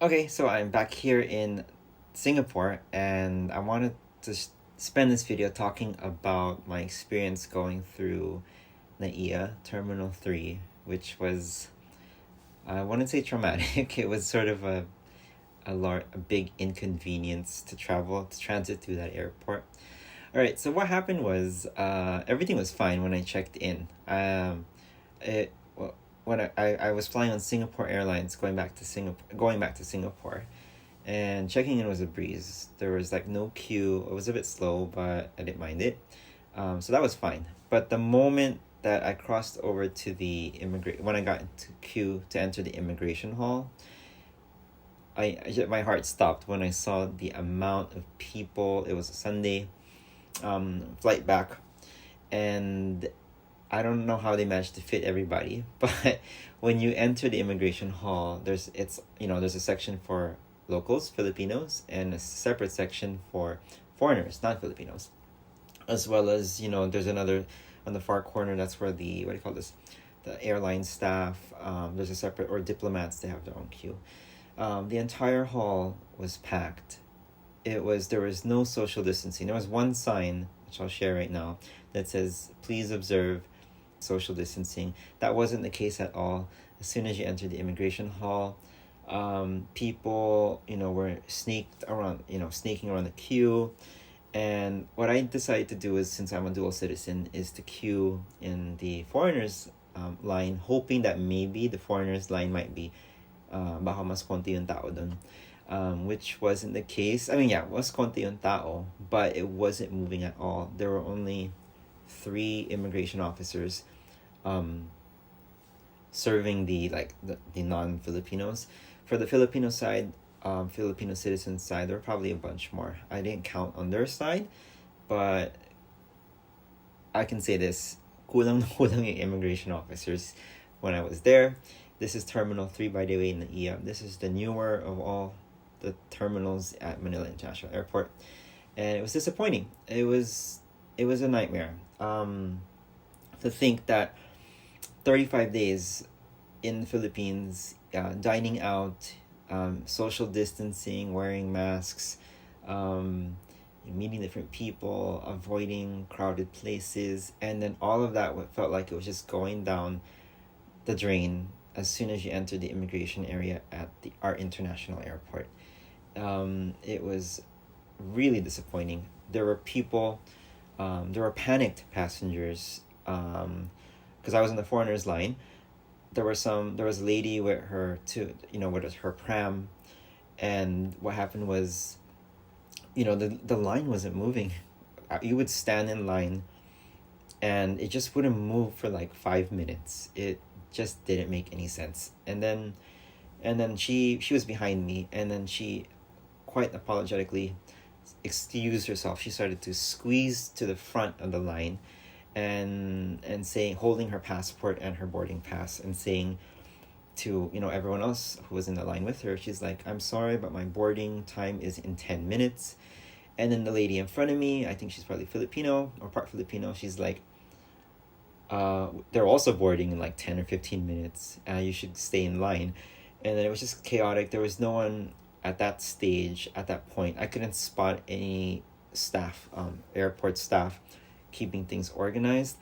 Okay, so I'm back here in Singapore, and I wanted to spend this video talking about my experience going through NAIA Terminal 3, which was, I wouldn't say traumatic. It was sort of a big inconvenience to transit through that airport. All right, so what happened was everything was fine when I checked in. It well, when I was flying on Singapore Airlines going back to Singapore, and checking in was a breeze. There was like no queue. It was a bit slow, but I didn't mind it. So that was fine. But the moment that I crossed over to when I got into queue to enter the immigration hall, my heart stopped when I saw the amount of people. It was a Sunday, flight back, and I don't know how they managed to fit everybody, but when you enter the immigration hall, there's a section for locals, Filipinos, and a separate section for foreigners, not Filipinos, as well as there's another on the far corner. That's where the airline staff. There's a separate, or diplomats. They have their own queue. The entire hall was packed. There was no social distancing. There was one sign, which I'll share right now, that says, "Please observe social distancing." That wasn't the case at all. As soon as you entered the immigration hall, people were snaking around the queue. And what I decided to do is, since I'm a dual citizen, is to queue in the foreigners line, hoping that maybe the foreigners line might be baka mas konti yung tao dun. Which wasn't the case. I mean, yeah, it was konti yung tao, but it wasn't moving at all. There were only 3 immigration officers serving the non-Filipinos. For the Filipino side, Filipino citizen side, there were probably a bunch more. I didn't count on their side, but I can say this: kulang na kulang yung immigration officers when I was there. This is Terminal 3, by the way, in the NAIA. This is the newer of all the terminals at Manila International Airport, and it was disappointing. It was a nightmare. To think that 35 days in the Philippines, dining out, social distancing, wearing masks, meeting different people, avoiding crowded places, and then all of that felt like it was just going down the drain as soon as you enter the immigration area at our international airport. It was really disappointing. There were panicked passengers, because I was in the foreigners line. There was a lady with her pram, and what happened was, the line wasn't moving. You would stand in line, and it just wouldn't move for like 5 minutes. It just didn't make any sense. And then she was behind me, and then she quite apologetically excused herself. She started to squeeze to the front of the line, and saying, holding her passport and her boarding pass, and saying to everyone else who was in the line with her, she's like, "I'm sorry, but my boarding time is in 10 minutes. And then the lady in front of me, I think she's probably Filipino or part Filipino, she's like, they're also boarding in like 10 or 15 minutes. You should stay in line. And then it was just chaotic. There was no one at that stage, at that point. I couldn't spot any staff, airport staff, keeping things organized.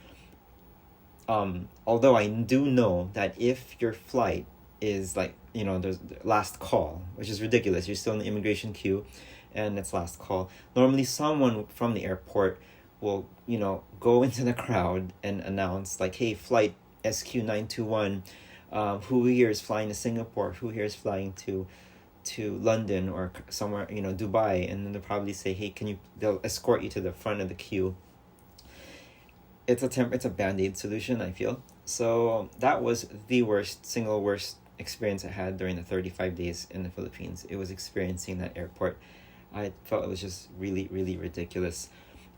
Although I do know that if your flight is there's last call, which is ridiculous. You're still in the immigration queue, and it's last call. Normally someone from the airport will go into the crowd and announce, like, "Hey, flight SQ921, who here is flying to Singapore, who here is flying to London or somewhere, Dubai," and then they'll probably say, "Hey, they'll escort you to the front of the queue." It's a band-aid solution, I feel. So that was the single worst experience I had during the 35 days in the Philippines. It was experiencing that airport. I felt it was just really, really ridiculous.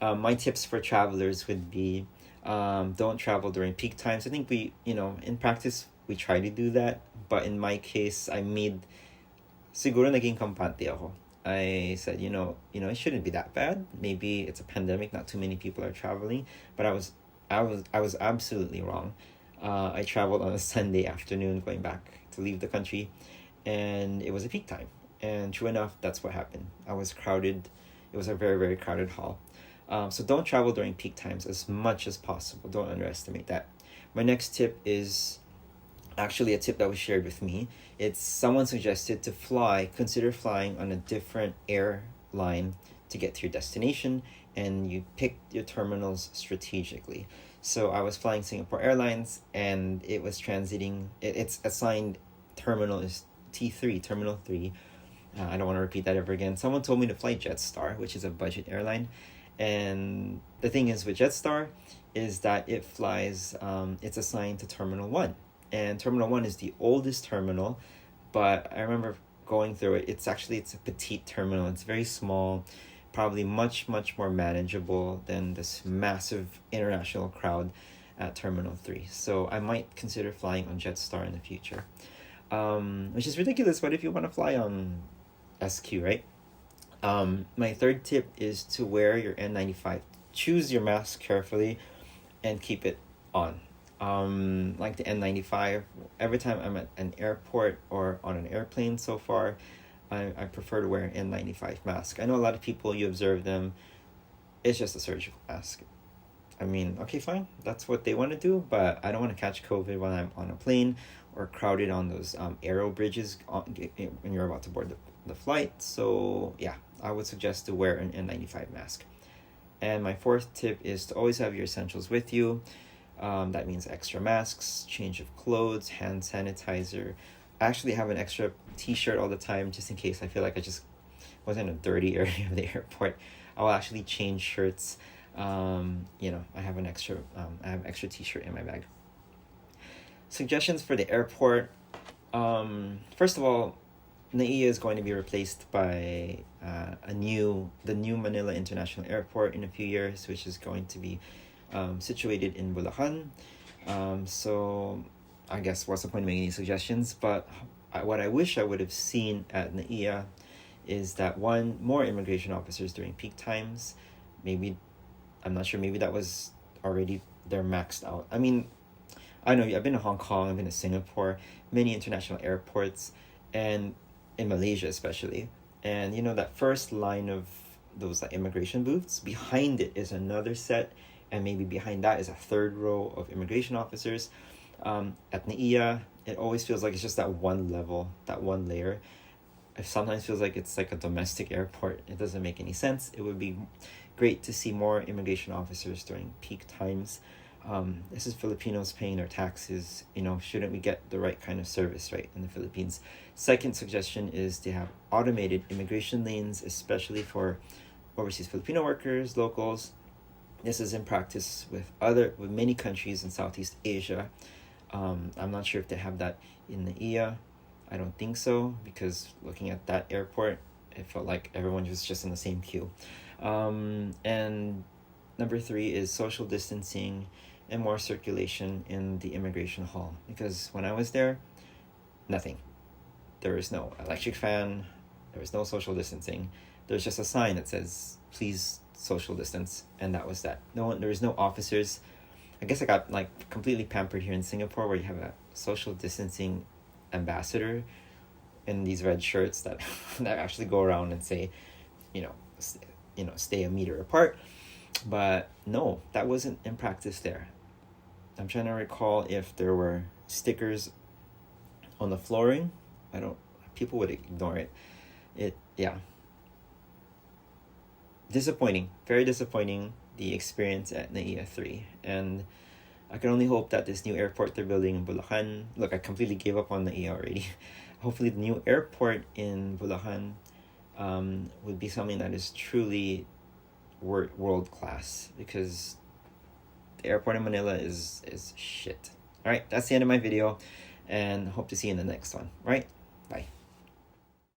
My tips for travelers would be, don't travel during peak times. I think in practice, we try to do that. But in my case, siguro naging kampante ako. I said, it shouldn't be that bad. Maybe it's a pandemic, not too many people are traveling. But I was absolutely wrong. I traveled on a Sunday afternoon going back to leave the country, and it was a peak time. And true enough, that's what happened. I was crowded. It was a very, very crowded hall. So don't travel during peak times as much as possible. Don't underestimate that. My next tip is actually a tip that was shared with me. It's someone suggested to consider flying on a different airline to get to your destination, and you pick your terminals strategically. So I was flying Singapore Airlines, and it was transiting. It's assigned terminal is T3, Terminal 3. I don't want to repeat that ever again. Someone told me to fly Jetstar, which is a budget airline. And the thing is with Jetstar is that it flies, it's assigned to Terminal 1. And Terminal 1 is the oldest terminal, but I remember going through it. It's a petite terminal. It's very small, probably much, much more manageable than this massive international crowd at Terminal 3. So I might consider flying on Jetstar in the future, which is ridiculous. What if you want to fly on SQ, right? My third tip is to wear your N95. Choose your mask carefully and keep it on. Like the N95, every time I'm at an airport or on an airplane so far, I prefer to wear an N95 mask. I know a lot of people, you observe them, it's just a surgical mask. I mean, okay, fine, that's what they want to do, but I don't want to catch COVID when I'm on a plane or crowded on those aero bridges when you're about to board the flight. So yeah, I would suggest to wear an N95 mask. And my fourth tip is to always have your essentials with you. That means extra masks, change of clothes, hand sanitizer. I actually have an extra t-shirt all the time just in case I feel like I just was in a dirty area of the airport. I'll actually change shirts. I have an extra t-shirt in my bag. Suggestions for the airport. First of all, NAIA is going to be replaced by the new Manila International Airport in a few years, which is going to be situated in Bulacan. So I guess what's the point of making these suggestions? But what I wish I would have seen at NAIA is that more immigration officers during peak times. Maybe, I'm not sure, maybe that was already, they're maxed out. I mean, I know I've been to Hong Kong, I've been to Singapore, many international airports, and in Malaysia especially. And that first line of those immigration booths, behind it is another set, and maybe behind that is a third row of immigration officers. At NAIA, it always feels like it's just that one level, that one layer. It sometimes feels like it's like a domestic airport. It doesn't make any sense. It would be great to see more immigration officers during peak times. This is Filipinos paying their taxes. Shouldn't we get the right kind of service right in the Philippines? Second suggestion is to have automated immigration lanes, especially for overseas Filipino workers, locals. This is in practice with many countries in Southeast Asia. I'm not sure if they have that in the NAIA. I don't think so, because looking at that airport, it felt like everyone was just in the same queue. And number 3 is social distancing and more circulation in the immigration hall, because when I was there, nothing. There was no electric fan, there was no social distancing. There's just a sign that says, please social distance, and that was that. There was no officers. I guess I got completely pampered here in Singapore, where you have a social distancing ambassador in these red shirts that that actually go around and say, stay a meter apart. But no, that wasn't in practice there. I'm trying to recall if there were stickers on the flooring. People would ignore it. Disappointing, very disappointing, the experience at NAIA 3. And I can only hope that this new airport they're building in Bulacan, look, I completely gave up on NAIA already. Hopefully the new airport in Bulacan would be something that is truly world class, because the airport in Manila is shit. All right, that's the end of my video, and hope to see you in the next one. Right, bye.